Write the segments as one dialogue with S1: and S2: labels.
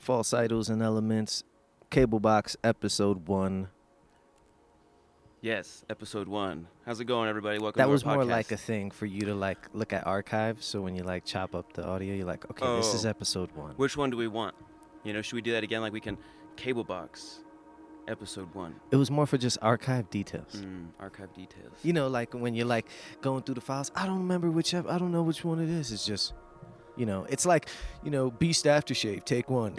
S1: Falseyedols and Elimence, Cablebox Episode 1.
S2: Yes, Episode 1. How's it going, everybody? Welcome
S1: That
S2: to our
S1: was more
S2: podcast.
S1: like a thing for you to like look at archives. So when you like chop up the audio, you're like, okay, this is Episode 1.
S2: Which one do we want? You know, should we do that again? Like we can Cablebox Episode 1.
S1: It was more for just archive details.
S2: Archive details.
S1: You know, like when you're like going through the files, I don't remember I don't know which one it is. It's just, you know, it's like, you know, Beast Aftershave, take 1.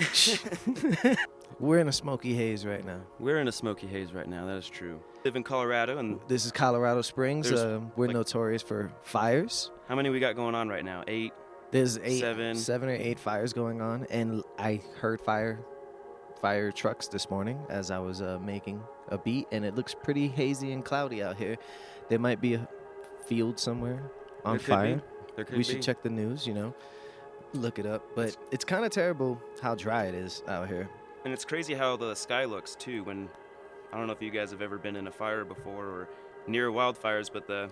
S1: We're in a smoky haze right now.
S2: We're in a smoky haze right now. That is true. Live in Colorado, and
S1: This is Colorado Springs. We're
S2: like-
S1: notorious for fires.
S2: how many we got going on right now? 8.
S1: There's
S2: Seven.
S1: 7 or 8 fires going on, and I heard fire trucks this morning as I was making a beat, and it looks pretty hazy and cloudy out here. There might be a field somewhere on
S2: There could
S1: fire.
S2: be. There could
S1: We
S2: be.
S1: should check the news, you know, look it up. But it's kind of terrible how dry it is out here.
S2: And it's crazy how the sky looks too. When I don't know if you guys have ever been in a fire before or near wildfires, but the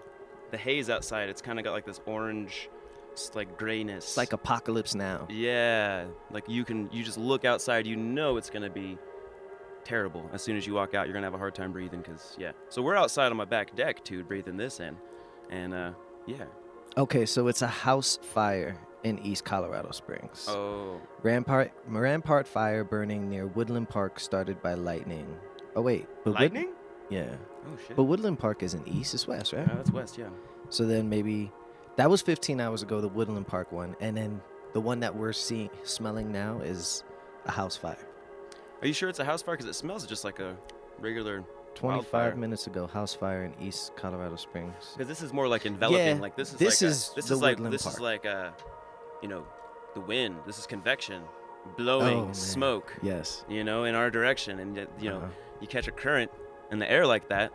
S2: haze outside, it's kind of got like this orange, like grayness.
S1: It's like apocalypse now.
S2: Yeah, like you just look outside, you know it's gonna be terrible. As soon as you walk out, you're gonna have a hard time breathing, So we're outside on my back deck too, breathing this in, and yeah.
S1: Okay, so it's a house fire in East Colorado Springs.
S2: Oh,
S1: Rampart fire burning near Woodland Park started by lightning. Oh wait, but
S2: lightning?
S1: Yeah,
S2: Oh shit.
S1: but Woodland Park isn't east; it's west, right?
S2: That's west, yeah.
S1: So then maybe that was 15 hours ago, the Woodland Park one, and then the one that we're smelling now is a house fire.
S2: Are you sure it's a house fire? Because it smells just like a regular.
S1: 25
S2: Wildfire.
S1: minutes ago, house fire in East Colorado Springs.
S2: Because this is more like enveloping.
S1: Yeah,
S2: like this is
S1: this
S2: like
S1: is
S2: this
S1: the
S2: is like
S1: Woodland
S2: this
S1: Park.
S2: is like you know, the wind. This is convection, blowing
S1: man.
S2: smoke.
S1: Yes.
S2: You know, in our direction, and you know,
S1: Uh-huh.
S2: you catch a current in the air like that,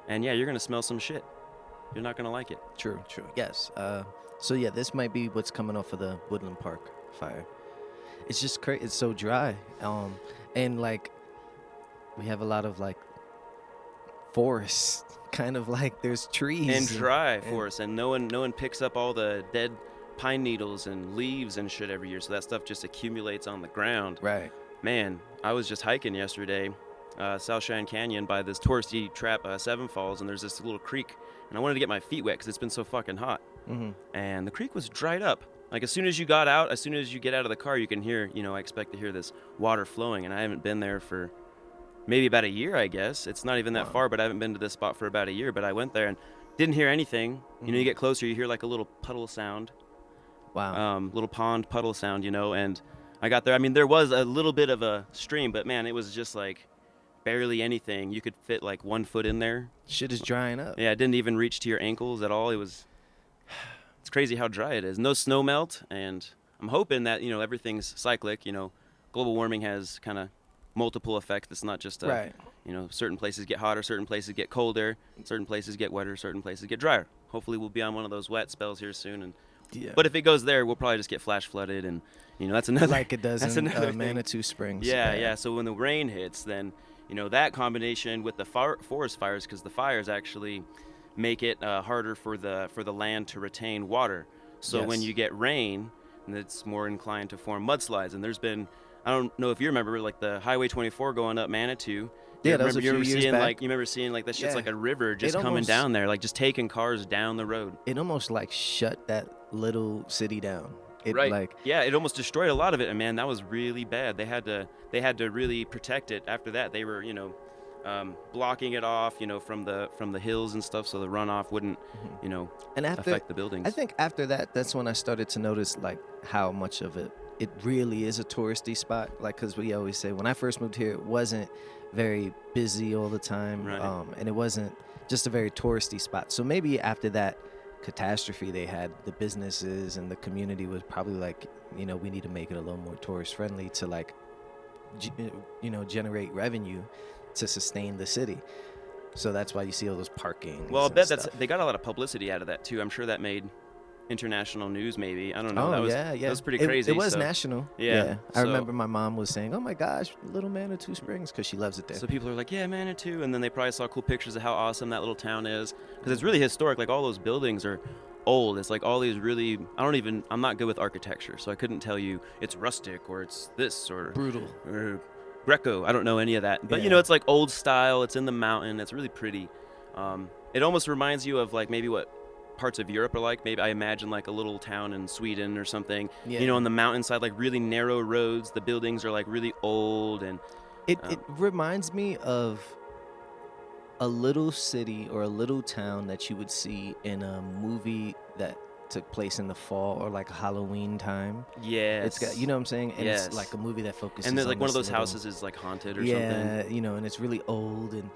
S2: and yeah, you're gonna smell some shit. You're not gonna like it.
S1: True. Yes. So yeah, this might be what's coming off of the Woodland Park fire. It's just crazy. It's so dry. And like we have a lot of like forests, kind of like there's trees
S2: And dry
S1: and-
S2: forest, and no one picks up all the dead pine needles and leaves and shit every year, so that stuff just accumulates on the ground.
S1: Right.
S2: Man, I was just hiking yesterday, South Cheyenne Canyon by this touristy trap, Seven Falls, and there's this little creek, and I wanted to get my feet wet because it's been so fucking hot.
S1: Mm-hmm.
S2: And the creek was dried up. Like as soon as you get out of the car, you can hear, you know, I expect to hear this water flowing, and I haven't been there for maybe about a year, I guess. It's not even that
S1: Wow.
S2: far, but I haven't been to this spot for about a year, but I went there and didn't hear anything. You know, you get closer, you hear like a little puddle sound,
S1: Wow.
S2: little pond puddle sound, you know, and I got there. I mean, there was a little bit of a stream, but man, it was just like barely anything. You could fit like 1 foot in there.
S1: Shit is drying up.
S2: Yeah, it didn't even reach to your ankles at all. It's crazy how dry it is. No snow melt, and I'm hoping that, you know, everything's cyclic. You know, global warming has kind of multiple effects. It's not just
S1: Right.
S2: you know, certain places get hotter, certain places get colder, certain places get wetter, certain places get drier. Hopefully we'll be on one of those wet spells here soon, and
S1: Yeah.
S2: but if it goes there, we'll probably just get flash flooded, and you know, that's another
S1: like it does
S2: that's
S1: in
S2: another thing.
S1: Manitou Springs.
S2: Yeah. So when the rain hits, then, you know, that combination with the forest fires, because the fires actually make it harder for the land to retain water. So when
S1: Yes.
S2: you get rain, and it's more inclined to form mudslides. And there's been, I don't know if you remember, like the Highway 24 going up Manitou.
S1: Yeah, that was a few years back.
S2: You remember seeing like that shit's
S1: Yeah.
S2: like a river just
S1: It
S2: coming
S1: almost-
S2: down there, like just taking cars down the road.
S1: It almost like shut that little city down. It
S2: Right.
S1: like
S2: Yeah, it almost destroyed a lot of it, and man, that was really bad. They had to really protect it. After that, they were, you know, blocking it off, you know, from the hills and stuff, so the runoff wouldn't, you know,
S1: and after
S2: affect the buildings.
S1: I think after that, that's when I started to notice like how much of it really is a touristy spot. Like, because we always say when I first moved here, it wasn't very busy all the time,
S2: Right.
S1: and it wasn't just a very touristy spot. So maybe after that catastrophe they had, the businesses and the community was probably like, you know, we need to make it a little more tourist friendly to like, you know, generate revenue to sustain the city. So that's why you see all those parking.
S2: Well, I bet they got a lot of publicity out of that too. I'm sure that made international news, maybe. I don't know.
S1: Oh,
S2: That was pretty
S1: It-
S2: crazy.
S1: It was
S2: so,
S1: national.
S2: Yeah,
S1: I
S2: so-
S1: remember my mom was saying, "Oh my gosh, little Manitou Springs," because she loves it there.
S2: So people are like, yeah, Manitou, and then they probably saw cool pictures of how awesome that little town is, because it's really historic. Like all those buildings are old. It's like all these really, I'm not good with architecture, so I couldn't tell you it's rustic or it's this or
S1: Brutal.
S2: or Greco. I don't know any of that. But,
S1: Yeah.
S2: it's like old style. It's in the mountain. It's really pretty. It almost reminds you of like maybe what parts of Europe are like. Maybe I imagine like a little town in Sweden or something.
S1: Yeah.
S2: On the mountainside, like really narrow roads. The buildings are like really old and
S1: It reminds me of a little city or a little town that you would see in a movie that took place in the fall or like Halloween time.
S2: yes.
S1: It's got, you know what I'm saying? And
S2: Yes.
S1: it's like a movie that focuses
S2: And then like
S1: on
S2: one of
S1: this
S2: those
S1: little-
S2: houses is like haunted or
S1: yeah,
S2: something.
S1: and it's really old, and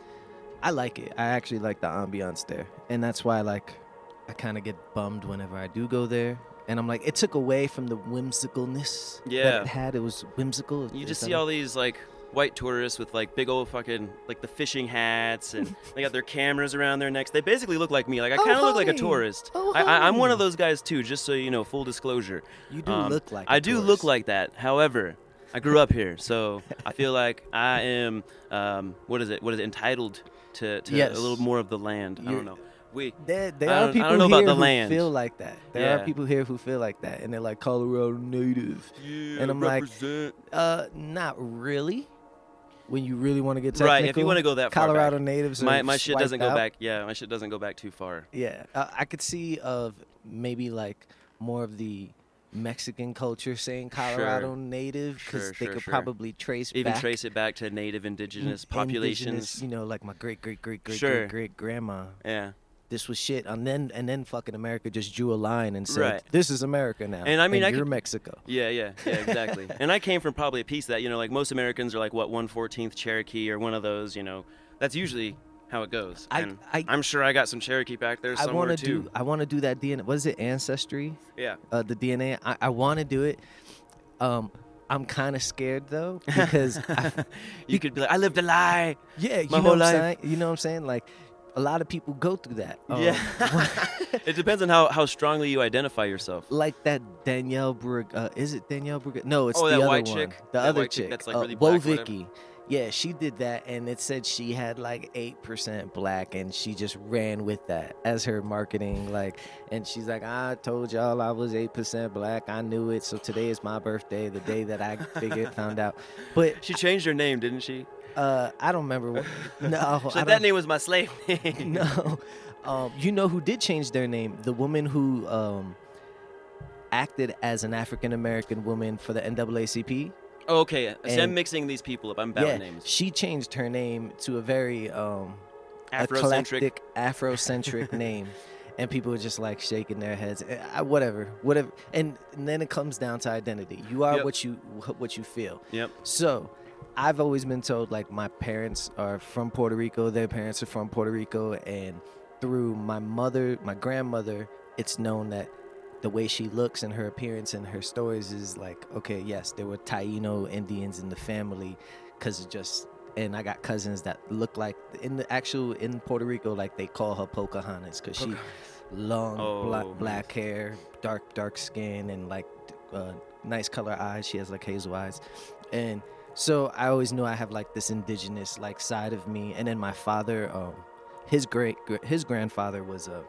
S1: I like it. I actually like the ambiance there, and that's why I kind of get bummed whenever I do go there. And I'm like, it took away from the whimsicalness
S2: Yeah.
S1: that it had. It was whimsical.
S2: You
S1: Is
S2: just
S1: that
S2: see
S1: a-
S2: all these like white tourists with like big old fucking like the fishing hats and they got their cameras around their necks. They basically look like me. Like I
S1: Oh,
S2: kind of look like a
S1: hi.
S2: tourist.
S1: Oh,
S2: I'm one
S1: hi.
S2: of those guys too. Just so you know, full disclosure.
S1: You do look like a
S2: I do look
S1: tourist.
S2: like that. However, I grew up here, so I feel like I am what is it entitled to
S1: Yes.
S2: a little more of the land. I
S1: You're-
S2: don't know. We
S1: There
S2: I
S1: are
S2: don't-
S1: people
S2: I don't know about
S1: here
S2: the
S1: who
S2: land.
S1: feel like that. There
S2: Yeah.
S1: are people here who feel like that, and they're like Colorado native.
S2: yeah,
S1: And I'm like,
S2: represent.
S1: Not really. When you really want to get technical,
S2: Right, if you want to go that far
S1: Colorado
S2: back.
S1: natives.
S2: My
S1: are
S2: shit doesn't
S1: swiped
S2: go
S1: out.
S2: back. Yeah, my shit doesn't go back too far.
S1: Yeah, I could see of maybe like more of the Mexican culture saying Colorado native because
S2: Sure,
S1: they
S2: sure,
S1: could
S2: sure.
S1: probably trace
S2: Even
S1: back
S2: trace it back to native indigenous populations.
S1: indigenous, like my great
S2: Sure.
S1: great grandma.
S2: Yeah.
S1: This was shit, and then fucking America just drew a line and said,
S2: Right.
S1: "This is America now."
S2: And I mean, I
S1: you're
S2: could-
S1: Mexico.
S2: Yeah, exactly. And I came from probably a piece that, like most Americans are like, what, 1/14 Cherokee or one of those, That's usually how it goes. And I'm sure I got some Cherokee back there
S1: I
S2: somewhere
S1: want to
S2: too.
S1: do. I want to do that DNA. What is it? Ancestry.
S2: Yeah.
S1: The DNA. I want to do it. I'm kind of scared though because
S2: You could be like, I lived a lie.
S1: yeah, you
S2: My
S1: know
S2: whole
S1: what I'm
S2: life.
S1: saying? You know what I'm saying? Like a lot of people go through that.
S2: Yeah. It depends on how strongly you identify yourself.
S1: Like that Danielle is it Danielle Brugge? No, it's
S2: Oh,
S1: the
S2: that
S1: other
S2: white
S1: one.
S2: chick?
S1: The
S2: That
S1: other
S2: white chick
S1: chick.
S2: that's, like, really black, whatever.
S1: Vicky. Yeah, she did that, and it said she had like 8% black, and she just ran with that as her marketing. And she's like, I told y'all I was 8% black. I knew it. So today is my birthday, the day that I found out. But
S2: She changed her name, didn't she?
S1: I don't remember. No,
S2: She
S1: I
S2: said, that
S1: don't-
S2: name was my slave name.
S1: No. You know who did change their name? The woman who acted as an African American woman for the NAACP.
S2: Oh, okay. See, I'm
S1: And-
S2: mixing these people up. I'm bad with
S1: Yeah,
S2: names.
S1: she changed her name to a very
S2: Afrocentric.
S1: eclectic, Afrocentric name, and people were just like shaking their heads. Whatever. And then it comes down to identity. You are
S2: Yep.
S1: what you feel.
S2: Yep.
S1: So, I've always been told like my parents are from Puerto Rico, their parents are from Puerto Rico, and through my grandmother, it's known that the way she looks and her appearance and her stories is like, okay, yes, there were Taino Indians in the family, and I got cousins that look like in Puerto Rico, like they call her Pocahontas because she long
S2: Oh,
S1: black hair, dark skin, and like nice color eyes. She has like hazel eyes, and so I always knew I have like this indigenous like side of me. And then my father, his grandfather was a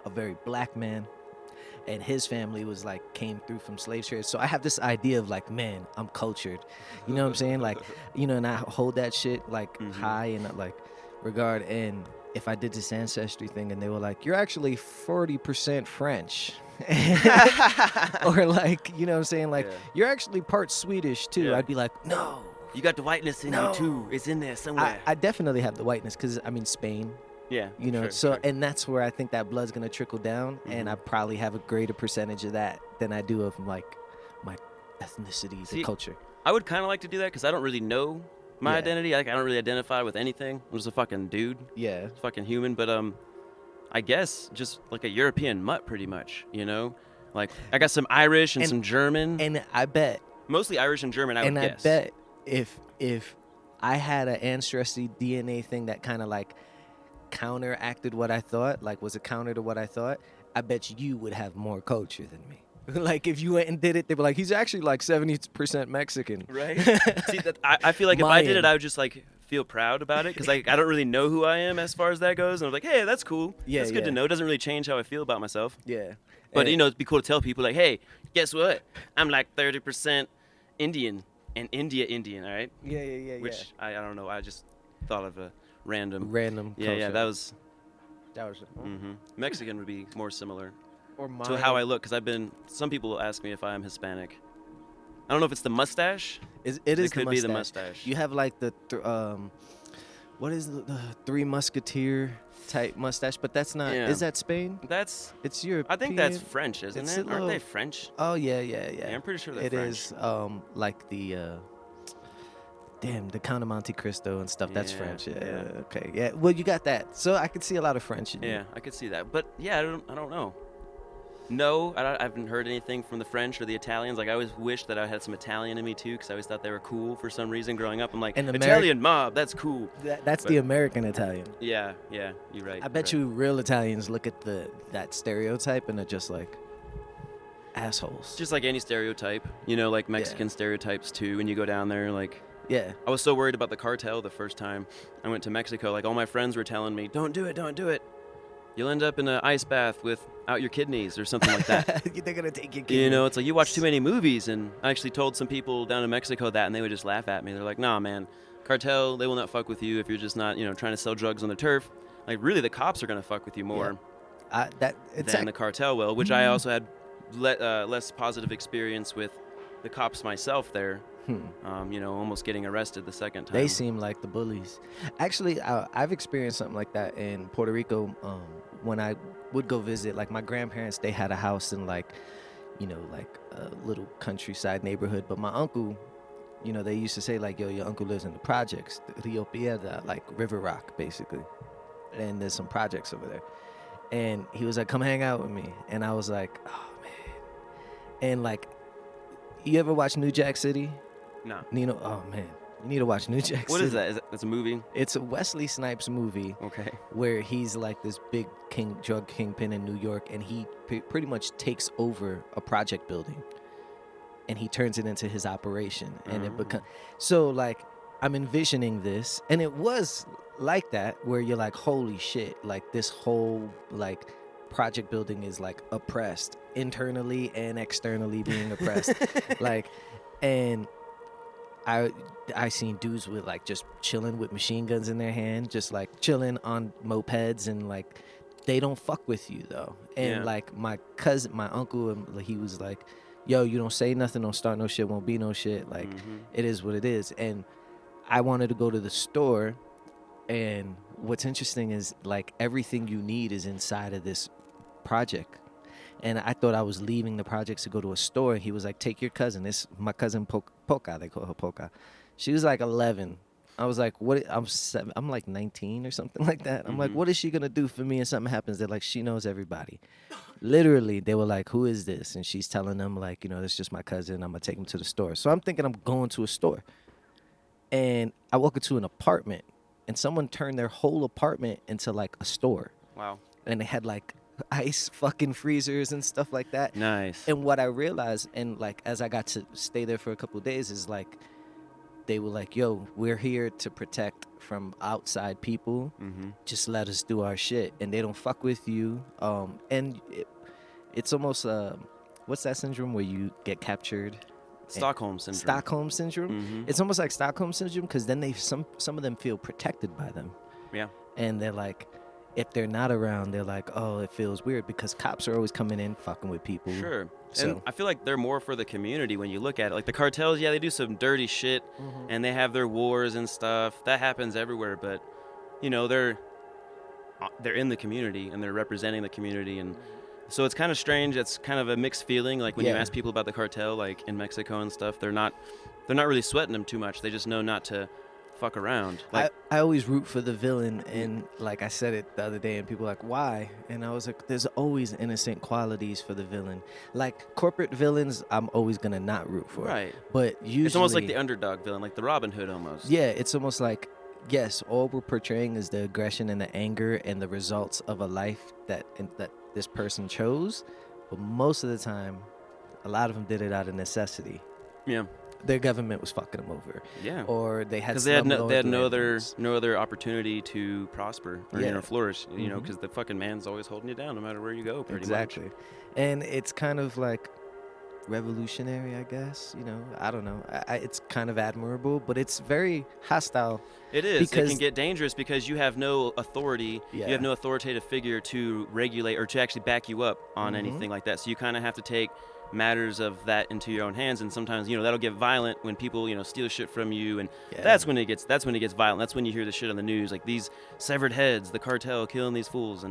S1: very black man, and his family was like came through from slave trade. So I have this idea of like, man, I'm cultured, you know what I'm saying? Like, and I hold that shit like high in like regard. And if I did this ancestry thing and they were like, you're actually 40% French. Or like, you know what I'm saying? Like,
S2: Yeah.
S1: you're actually part Swedish too.
S2: Yeah.
S1: I'd be like, no.
S2: You got the whiteness in
S1: No.
S2: you too. It's in there somewhere.
S1: I definitely have the whiteness because, Spain,
S2: yeah.
S1: sure,
S2: Sure.
S1: and that's where I think that blood's going to trickle down. And I probably have a greater percentage of that than I do of like my ethnicity, the
S2: See,
S1: culture.
S2: I would kind of like to do that because I don't really know my
S1: Yeah.
S2: identity. Like I don't really identify with anything. I'm just a fucking dude,
S1: Yeah.
S2: fucking human. But I guess just like a European mutt, pretty much. Like I got some Irish and some German.
S1: And I bet,
S2: Mostly Irish and German, I would guess.
S1: I bet if I had an ancestry DNA thing that kind of like counteracted what I thought, like was a counter to what I thought, I bet you would have more culture than me. Like if you went and did it, they'd be like, he's actually like 70% Mexican.
S2: Right? See, I feel like if I did it,
S1: Mayan.
S2: I would just like feel proud about it because like I don't really know who I am as far as that goes, and I'm like, hey, that's cool.
S1: Yeah,
S2: that's good to
S1: yeah.
S2: know. It doesn't really change how I feel about myself.
S1: Yeah.
S2: But
S1: And-
S2: it'd be cool to tell people like, hey, guess what? I'm like 30% Indian and Indian, all right?
S1: yeah.
S2: Which I don't know. I just thought of a random.
S1: Random.
S2: Yeah,
S1: culture.
S2: yeah. That was.
S1: That was.
S2: Mexican would be more similar
S1: Or mine.
S2: to how I look because some people ask me if I'm Hispanic. I don't know if it's the mustache.
S1: It
S2: It
S1: is
S2: could
S1: the
S2: be the
S1: mustache.
S2: mustache.
S1: You have like the what is the Three Musketeer type mustache? But that's not.
S2: Yeah.
S1: Is that Spain?
S2: That's.
S1: It's European.
S2: I think that's French, isn't
S1: It's
S2: it?
S1: a
S2: Aren't
S1: little-
S2: they French?
S1: Oh yeah.
S2: Yeah, I'm pretty sure they're
S1: It
S2: French.
S1: is like the the Count of Monte Cristo and stuff. That's
S2: Yeah,
S1: French. Yeah.
S2: yeah.
S1: Okay. Yeah. Well, you got that. So I could see a lot of French in you.
S2: Yeah, I could see that. But yeah, I don't know. No, I haven't heard anything from the French or the Italians. Like I always wish that I had some Italian in me too, because I always thought they were cool for some reason growing up. I'm like,
S1: And
S2: Italian mob, that's cool.
S1: That's
S2: But-
S1: the American Italian.
S2: Yeah, you're right.
S1: I bet
S2: you're
S1: you real Italians look at that stereotype and they're just like assholes.
S2: just like any stereotype, like Mexican stereotypes too. When you go down there, like
S1: yeah.
S2: I was so worried about the cartel the first time I went to Mexico. Like all my friends were telling me, don't do it. You'll end up in an ice bath without your kidneys or something like that.
S1: They're gonna take your kid.
S2: It's like you watch too many movies. And I actually told some people down in Mexico that, and they would just laugh at me. They're like, nah, man, cartel, they will not fuck with you if you're just not, trying to sell drugs on the turf. Like really, the cops are gonna fuck with you more than the cartel will. Which I also had less positive experience with the cops myself there. Almost getting arrested the second time.
S1: They seem like the bullies. Actually, I've experienced something like that in Puerto Rico. When I would go visit, like my grandparents, they had a house in like a little countryside neighborhood. But my uncle, they used to say like, yo, your uncle lives in the projects, Rio Piedra, like River Rock, basically. And there's some projects over there. And he was like, come hang out with me. And I was like, oh, man. And like, you ever watch New Jack City?
S2: No.
S1: Oh man, you need to watch New Jack City.
S2: What is that? That's a movie?
S1: It's a Wesley Snipes movie.
S2: Okay.
S1: Where he's like this big drug kingpin in New York, and he pretty much takes over a project building, and he turns it into his operation, and it becomes so like I'm envisioning this, and it was like that where you're like, holy shit, like this whole like project building is like oppressed internally and externally being oppressed, like, and. I seen dudes with like just chilling with machine guns in their hand, just like chilling on mopeds, and like they don't fuck with you though. And like my uncle, he was like, yo, you don't say nothing, don't start no shit, won't be no shit. Like it is what it is. And I wanted to go to the store, and what's interesting is like everything you need is inside of this project. And I thought I was leaving the projects to go to a store. He was like, take your cousin. This my cousin Polka. They call her Polka. She was like 11. I was like, what? I'm like 19 or something like that. I'm like, what is she going to do for me if something happens? They're like, she knows everybody. Literally, they were like, who is this? And she's telling them like, this is just my cousin. I'm going to take him to the store. So I'm thinking I'm going to a store. And I walk into an apartment, and someone turned their whole apartment into like a store.
S2: Wow.
S1: And they had like ice fucking freezers and stuff like that.
S2: Nice.
S1: And what I realized, and like as I got to stay there for a couple of days, is like they were like, yo, we're here to protect from outside people. Just let us do our shit, and they don't fuck with you. And it's almost what's that syndrome where you get captured?
S2: Stockholm syndrome.
S1: It's almost like Stockholm syndrome, because then some of them feel protected by them.
S2: Yeah.
S1: And they're like, if they're not around, they're like, oh, it feels weird, because cops are always coming in fucking with people.
S2: Sure.
S1: So.
S2: And I feel like they're more for the community when you look at it. Like the cartels, yeah, they do some dirty shit, and they have their wars and stuff. That happens everywhere, but they're in the community and they're representing the community, and so it's kind of strange. It's kind of a mixed feeling. Like when you ask people about the cartel, like in Mexico and stuff, they're not really sweating them too much. They just know not to fuck around. Like,
S1: I always root for the villain, and like I said it the other day, and people were like, why? And I was like, there's always innocent qualities for the villain. Like corporate villains, I'm always gonna not root for.
S2: Right.
S1: But usually
S2: it's almost like the underdog villain, like the Robin Hood almost.
S1: Yeah, it's almost like, yes, all we're portraying is the aggression and the anger and the results of a life that this person chose, but most of the time, a lot of them did it out of necessity.
S2: Yeah.
S1: their government was fucking them over.
S2: Yeah.
S1: Or they had
S2: because they had no
S1: landlords.
S2: other opportunity to prosper or flourish.
S1: Mhm.
S2: Because the fucking man's always holding you down no matter where you go. Pretty
S1: Exactly.
S2: much.
S1: And it's kind of like revolutionary, I guess. I don't know. It's kind of admirable, but it's very hostile.
S2: It is. It
S1: Because-
S2: can get dangerous because you have no authority.
S1: Yeah.
S2: You have no authoritative figure to regulate or to actually back you up on
S1: Mhm.
S2: anything like that. So you kind of have to take matters of that into your own hands, and sometimes that'll get violent when people steal shit from you, and
S1: Yeah.
S2: that's when it gets violent. That's when you hear the shit on the news, like these severed heads, the cartel killing these fools.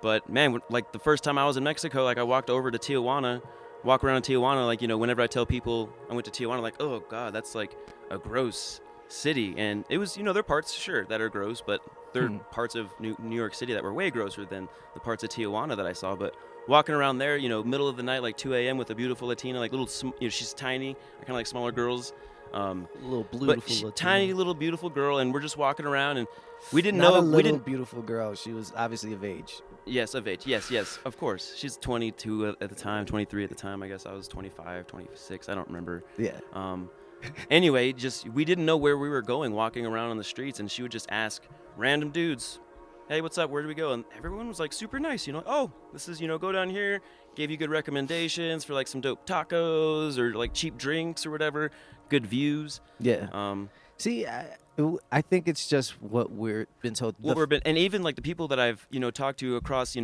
S2: But man, like the first time I was in Mexico, like I walked over to Tijuana, walk around in Tijuana, like whenever I tell people I went to Tijuana, like, oh god, that's like a gross city. And it was there are parts sure that are gross, but there are parts of New York City that were way grosser than the parts of Tijuana that I saw. But walking around there, middle of the night, like 2 a.m. with a beautiful Latina, like little, she's tiny, kind of like smaller girls.
S1: Little beautiful
S2: But
S1: Latina.
S2: tiny little beautiful girl, and we're just walking around, and we didn't
S1: Not
S2: know
S1: a little
S2: we didn't.
S1: beautiful girl. She was obviously of age.
S2: Yes, of age. Yes, of course. She's 22 at the time, 23 at the time. I guess I was 25, 26. I don't remember.
S1: Yeah.
S2: Anyway, just we didn't know where we were going, walking around on the streets, and she would just ask random dudes, hey, what's up? Where do we go? And everyone was like super nice, oh, this is, go down here, gave you good recommendations for like some dope tacos or like cheap drinks or whatever, good views.
S1: Yeah. See, I think it's just what we're been told.
S2: And even like the people that I've, talked to across,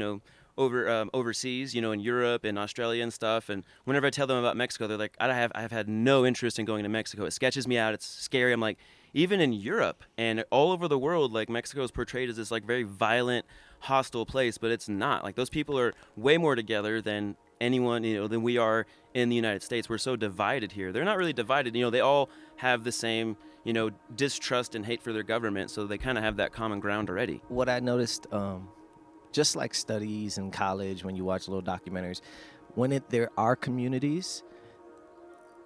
S2: overseas, in Europe and Australia and stuff. And whenever I tell them about Mexico, they're like, I've had no interest in going to Mexico. It sketches me out. It's scary. I'm like, even in Europe and all over the world, like Mexico is portrayed as this like very violent, hostile place, but it's not. Like those people are way more together than anyone, than we are in the United States. We're so divided here. They're not really divided. They all have the same, distrust and hate for their government. So they kind of have that common ground already.
S1: What I noticed, just like studies in college, when you watch little documentaries, there are communities,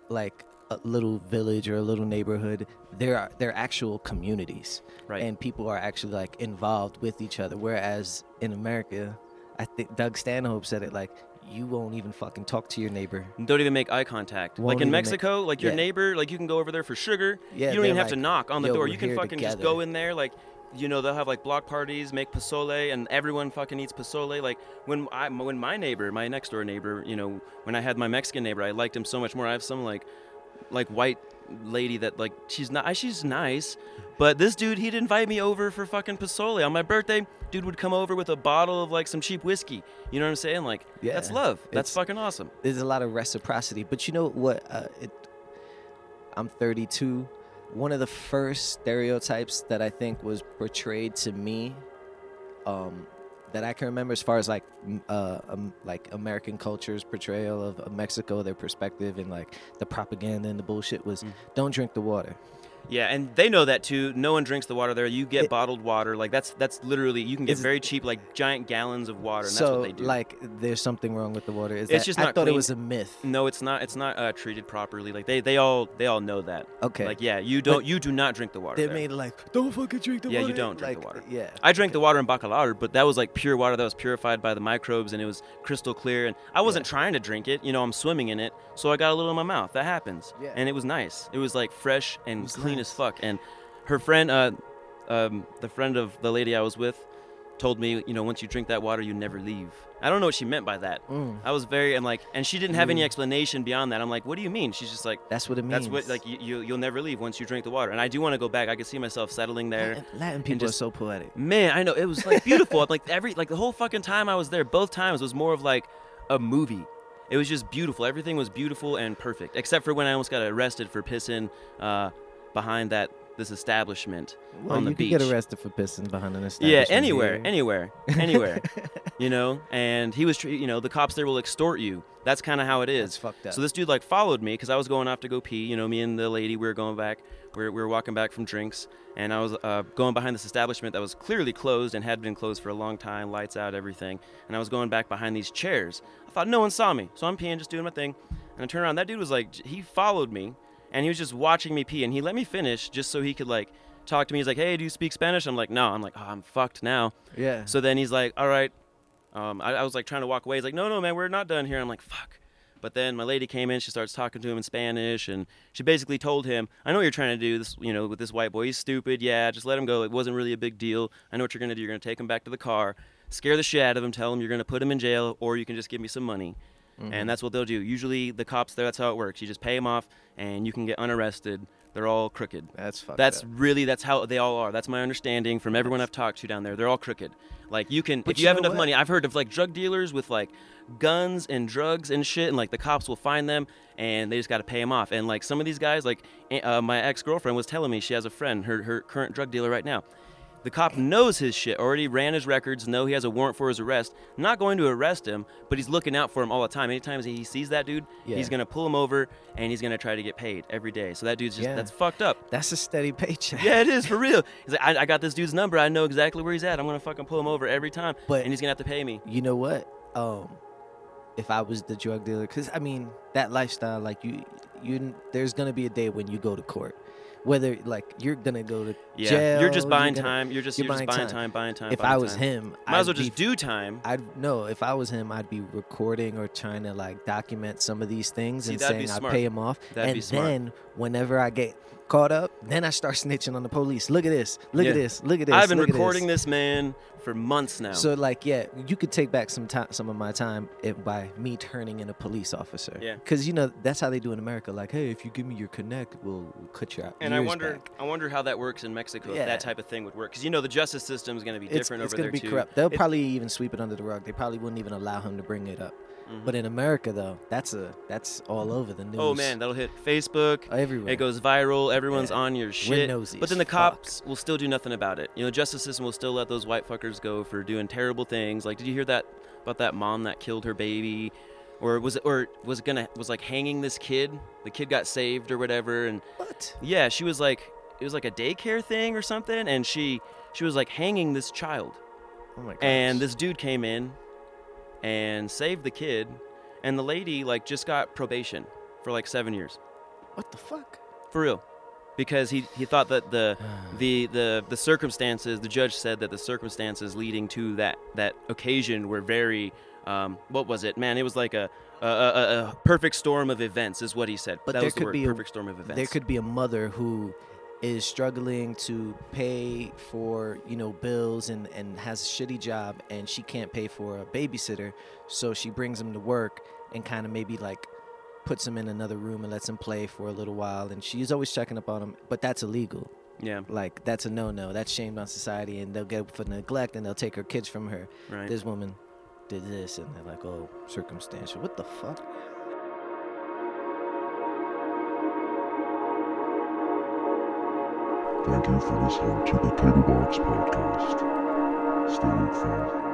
S1: like a little village or a little neighborhood, they're actual communities,
S2: right?
S1: And people are actually like involved with each other. Whereas in America, I think Doug Stanhope said it like, you won't even fucking talk to your neighbor.
S2: Don't even make eye contact. Like in Mexico, like your neighbor, like you can go over there for sugar.
S1: Yeah,
S2: you don't even have
S1: like,
S2: to knock on the door.
S1: we're
S2: You can
S1: here
S2: fucking just
S1: together.
S2: go in there, like, they'll have like block parties, make pozole, and everyone fucking eats pozole. Like when my neighbor, my next door neighbor, when I had my Mexican neighbor, I liked him so much more. I have some like white lady that like she's nice, but this dude, he'd invite me over for fucking pozole on my birthday. Dude would come over with a bottle of like some cheap whiskey. You know what I'm saying? Like,
S1: Yeah,
S2: that's love. That's fucking awesome.
S1: There's a lot of reciprocity. But you know what? I'm 32. One of the first stereotypes that I think was portrayed to me, that I can remember as far as like American culture's portrayal of Mexico, their perspective, and like the propaganda and the bullshit was, don't drink the water.
S2: Yeah, and they know that too. No one drinks the water there. You get bottled water. Like that's literally, you can get very cheap, like giant gallons of water, and
S1: So,
S2: that's what they do.
S1: like, there's something wrong with the water.
S2: It's just
S1: I
S2: not
S1: thought it
S2: clean.
S1: was a myth.
S2: No, it's not. It's not treated properly. Like they all know that.
S1: Okay.
S2: Like you do not drink the water.
S1: They
S2: there.
S1: made it like, don't fucking drink the water.
S2: Yeah, you don't drink
S1: like,
S2: the water.
S1: Yeah.
S2: I drank the water in Bacalar, but that was like pure water that was purified by the microbes, and it was crystal clear. And I wasn't trying to drink it. I'm swimming in it, so I got a little in my mouth. That happens.
S1: Yeah.
S2: And it was nice. It was like fresh and clean
S1: nice.
S2: as fuck. And her friend, the friend of the lady I was with, told me, once you drink that water, you never leave. I don't know what she meant by that. I was and she didn't have any explanation beyond that. I'm like, what do you mean? She's just like,
S1: that's what it means.
S2: that's what, like, you'll never leave once you drink the water. And I do want to go back. I could see myself settling there.
S1: Latin people are so poetic.
S2: Man, I know. It was like beautiful. Like the whole fucking time I was there, both times was more of like a movie. It was just beautiful. Everything was beautiful and perfect, except for when I almost got arrested for pissing behind this establishment on the beach.
S1: You could get arrested for pissing behind an establishment.
S2: Yeah, anywhere. And he was, the cops there will extort you. That's kind of how it is.
S1: That's fucked up.
S2: So this dude like followed me because I was going off to go pee. Me and the lady, we were going back. We were walking back from drinks, and I was going behind this establishment that was clearly closed and had been closed for a long time, lights out, everything. And I was going back behind these chairs. I thought no one saw me, so I'm peeing, just doing my thing. And I turned around. That dude was like, he followed me. And he was just watching me pee, and he let me finish just so he could like talk to me. He's like, "Hey, do you speak Spanish?" I'm like, "No." I'm like, "Oh, I'm fucked now."
S1: Yeah.
S2: So then he's like, "All right." I was like trying to walk away. He's like, "No, man, we're not done here." I'm like, "Fuck." But then my lady came in, she starts talking to him in Spanish, and she basically told him, I know what you're trying to do this, with this white boy. He's stupid. Yeah, just let him go. It wasn't really a big deal. I know what you're going to do. You're going to take him back to the car, scare the shit out of him, tell him you're going to put him in jail, or you can just give me some money.
S1: Mm-hmm.
S2: And that's what they'll do. Usually the cops there, that's how it works. You just pay them off, and you can get unarrested. They're all crooked.
S1: That's fucked
S2: That's
S1: up.
S2: that's how they all are. That's my understanding from everyone I've talked to down there. They're all crooked. Like if you have enough money, I've heard of like drug dealers with like guns and drugs and shit, and like the cops will find them and they just got to pay them off. And like some of these guys, like my ex-girlfriend was telling me, she has a friend, her current drug dealer right now. The cop knows his shit, already ran his records, know he has a warrant for his arrest. Not going to arrest him, but he's looking out for him all the time. Anytime he sees that dude, he's going to pull him over, and he's going to try to get paid every day. So that dude's just, that's fucked up.
S1: That's a steady paycheck.
S2: Yeah, it is, for real. He's like, I got this dude's number. I know exactly where he's at. I'm going to fucking pull him over every time, and he's going to have to pay me.
S1: You know what? If I was the drug dealer, because, I mean, that lifestyle, like, there's going to be a day when you go to court. Whether like you're gonna go to jail,
S2: you're just buying time. You're just buying time.
S1: If I was him,
S2: might as well just do time.
S1: If I was him, I'd be recording or trying to like document some of these things and saying I pay him off.
S2: That'd be smart.
S1: Then whenever I get caught up, then I start snitching on the police. Look at this. Look at this. Look at this.
S2: I've been recording this man for months now.
S1: So like, you could take back some of my time by me turning in a police officer.
S2: Yeah.
S1: Because that's how they do in America. Like, hey, if you give me your connect, we'll cut you out.
S2: And I wonder how that works in Mexico. If that type of thing would work. Because the justice system is going to be different over there too.
S1: It's going to be corrupt. They'll probably even sweep it under the rug. They probably wouldn't even allow him to bring it up. Mm-hmm. But in America, though, that's all over the news.
S2: Oh man, that'll hit Facebook.
S1: Everywhere.
S2: It goes viral. Everyone's on your shit. But then the cops will still do nothing about it. The justice system will still let those white fuckers go for doing terrible things. Like, did you hear that about that mom that killed her baby, or was like hanging this kid? The kid got saved or whatever, and
S1: what?
S2: Yeah, she was like, it was like a daycare thing or something, and she was like hanging this child.
S1: Oh my gosh.
S2: And this dude came in and saved the kid, and the lady like just got probation for like 7 years.
S1: What the fuck?
S2: For real. Because he thought that the circumstances, the judge said that the circumstances leading to that occasion were very what was it, man? It was like a perfect storm of events is what he said.
S1: But
S2: that
S1: there
S2: was the
S1: could
S2: word,
S1: be
S2: perfect storm of events.
S1: There could be a mother who is struggling to pay for bills and has a shitty job, and she can't pay for a babysitter, so she brings him to work and kind of maybe like puts him in another room and lets him play for a little while, and she's always checking up on him, but that's illegal.
S2: Yeah.
S1: Like, that's a no-no. That's shamed on society, and they'll get for neglect, and they'll take her kids from her.
S2: Right.
S1: This woman did this, and they're like, oh, circumstantial. What the fuck?
S3: Thank you for listening to the Cablebox podcast. Stay informed.